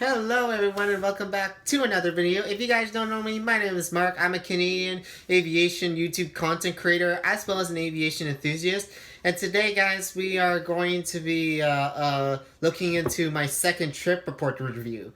Hello everyone and welcome back to another video. If you guys don't know me, my name is Mark. I'm a Canadian aviation YouTube content creator as well as an aviation enthusiast. And today guys, we are going to be looking into my second trip report review.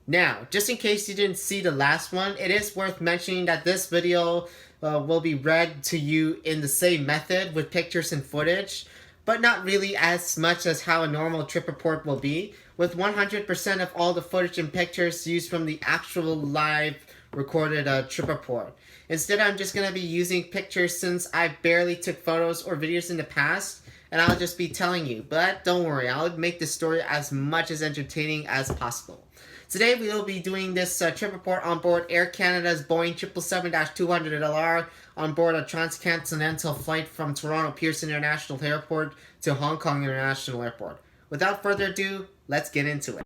Now, just in case you didn't see the last one, it is worth mentioning that this video will be read to you in the same method with pictures and footage, but not really as much as how a normal trip report will be, with 100% of all the footage and pictures used from the actual live recorded trip report. Instead, I'm just going to be using pictures since I barely took photos or videos in the past, and I'll just be telling you. But don't worry, I'll make the story as much as entertaining as possible. Today we will be doing this trip report on board Air Canada's Boeing 777-200LR on board a Transcontinental flight from Toronto-Pearson International Airport to Hong Kong International Airport. Without further ado, let's get into it.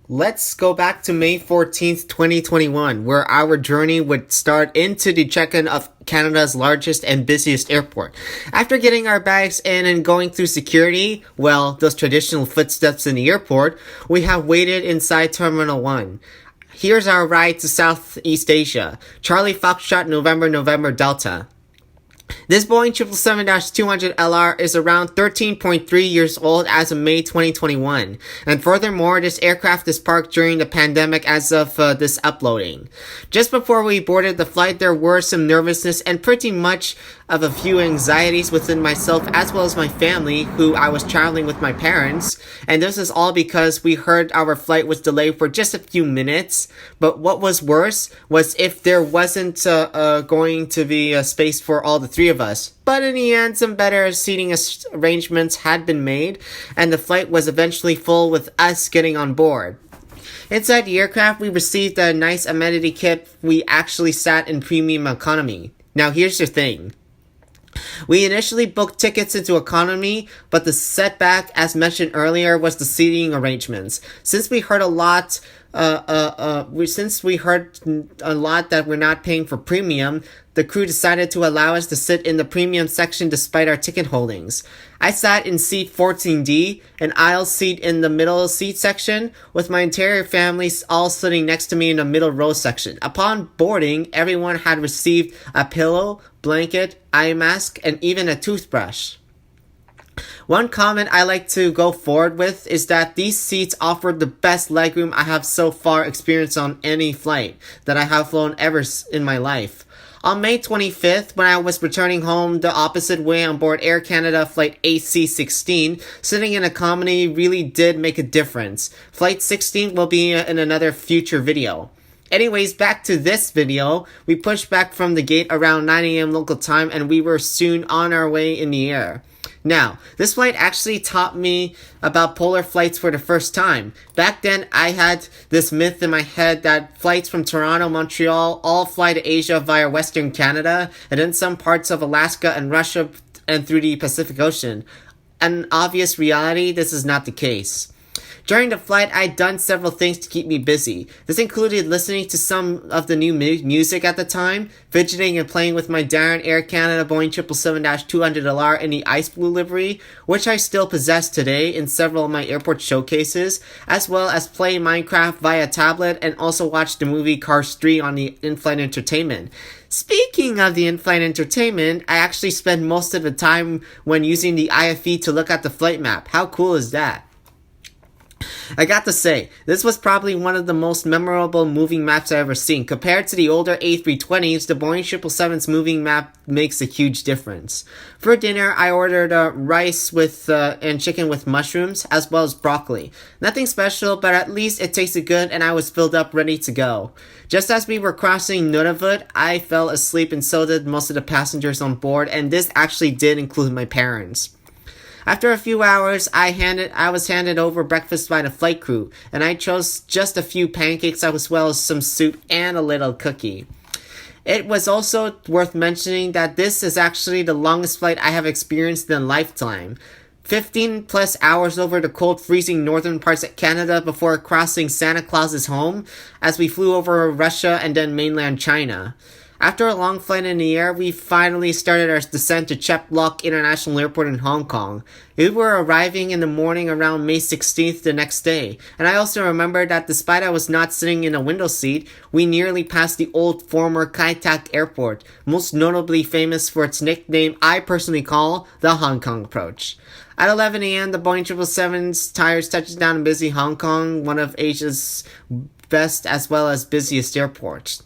Let's go back to May 14th, 2021, where our journey would start into the check-in of Canada's largest and busiest airport. After getting our bags in and going through security, well, those traditional footsteps in the airport, we have waited inside Terminal 1. Here's our ride to Southeast Asia. Charlie Foxtrot, November Delta. This Boeing 777-200LR is around 13.3 years old as of May 2021, and furthermore, this aircraft is parked during the pandemic as of this uploading. Just before we boarded the flight, there were some nervousness and pretty much of a few anxieties within myself as well as my family, who I was traveling with my parents, and this is all because we heard our flight was delayed for just a few minutes. But what was worse was if there wasn't going to be a space for all the three of us. But in the end, some better seating arrangements had been made, and the flight was eventually full with us getting on board. Inside the aircraft, we received a nice amenity kit. We actually sat in premium economy. Now here's the thing. We initially booked tickets into economy, but the setback, as mentioned earlier, was the seating arrangements. Since we heard a lot that we're not paying for premium, the crew decided to allow us to sit in the premium section despite our ticket holdings. I sat in seat 14D, an aisle seat in the middle seat section, with my entire family all sitting next to me in the middle row section. Upon boarding, everyone had received a pillow, blanket, eye mask, and even a toothbrush. One comment I like to go forward with is that these seats offered the best legroom I have so far experienced on any flight that I have flown ever in my life. On May 25th, when I was returning home the opposite way on board Air Canada Flight AC-16, sitting in economy really did make a difference. Flight 16 will be in another future video. Anyways, back to this video. We pushed back from the gate around 9 a.m. local time, and we were soon on our way in the air. Now, this flight actually taught me about polar flights for the first time. Back then, I had this myth in my head that flights from Toronto, Montreal, all fly to Asia via Western Canada, and then some parts of Alaska and Russia and through the Pacific Ocean. An obvious reality, this is not the case. During the flight, I'd done several things to keep me busy. This included listening to some of the new music at the time, fidgeting and playing with my Darren Air Canada Boeing 777-200LR in the ice blue livery, which I still possess today in several of my airport showcases, as well as play Minecraft via tablet and also watch the movie Cars 3 on the in-flight entertainment. Speaking of the in-flight entertainment, I actually spend most of the time when using the IFE to look at the flight map. How cool is that? I got to say, this was probably one of the most memorable moving maps I've ever seen. Compared to the older A320s, the Boeing 777's moving map makes a huge difference. For dinner, I ordered rice and chicken with mushrooms, as well as broccoli. Nothing special, but at least it tasted good and I was filled up ready to go. Just as we were crossing Nunavut, I fell asleep and so did most of the passengers on board, and this actually did include my parents. After a few hours, I was handed over breakfast by the flight crew, and I chose just a few pancakes as well as some soup and a little cookie. It was also worth mentioning that this is actually the longest flight I have experienced in a lifetime. 15 plus hours over the cold, freezing northern parts of Canada before crossing Santa Claus's home as we flew over Russia and then mainland China. After a long flight in the air, we finally started our descent to Chep Lok International Airport in Hong Kong. We were arriving in the morning around May 16th the next day, and I also remember that despite I was not sitting in a window seat, we nearly passed the old former Kai Tak Airport, most notably famous for its nickname I personally call the Hong Kong Approach. At 11 a.m., the Boeing 777's tires touched down in busy Hong Kong, one of Asia's best as well as busiest airports.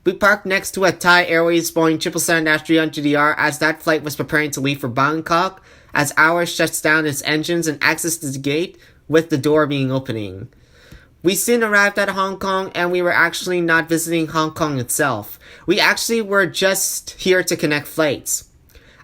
We parked next to a Thai Airways Boeing 777-300ER as that flight was preparing to leave for Bangkok, as ours shuts down its engines and accesses the gate, with the door being opening. We soon arrived at Hong Kong, and we were actually not visiting Hong Kong itself. We actually were just here to connect flights.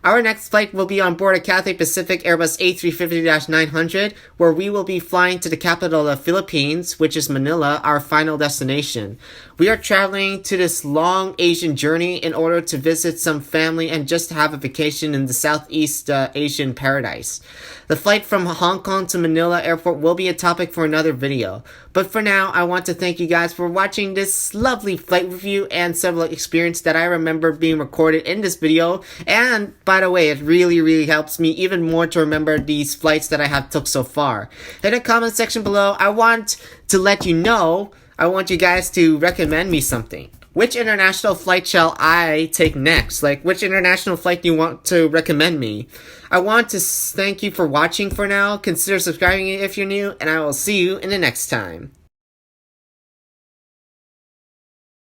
Our next flight will be on board a Cathay Pacific Airbus A350-900, where we will be flying to the capital of Philippines, which is Manila, our final destination. We are traveling to this long Asian journey in order to visit some family and just have a vacation in the Southeast Asian paradise. The flight from Hong Kong to Manila Airport will be a topic for another video. But for now, I want to thank you guys for watching this lovely flight review and several experiences that I remember being recorded in this video. And by the way, it really helps me even more to remember these flights that I have took so far. In the comment section below, I want to let you know, I want you guys to recommend me something. Which international flight shall I take next? Like, which international flight do you want to recommend me? I want to thank you for watching for now. Consider subscribing if you're new, and I will see you in the next time.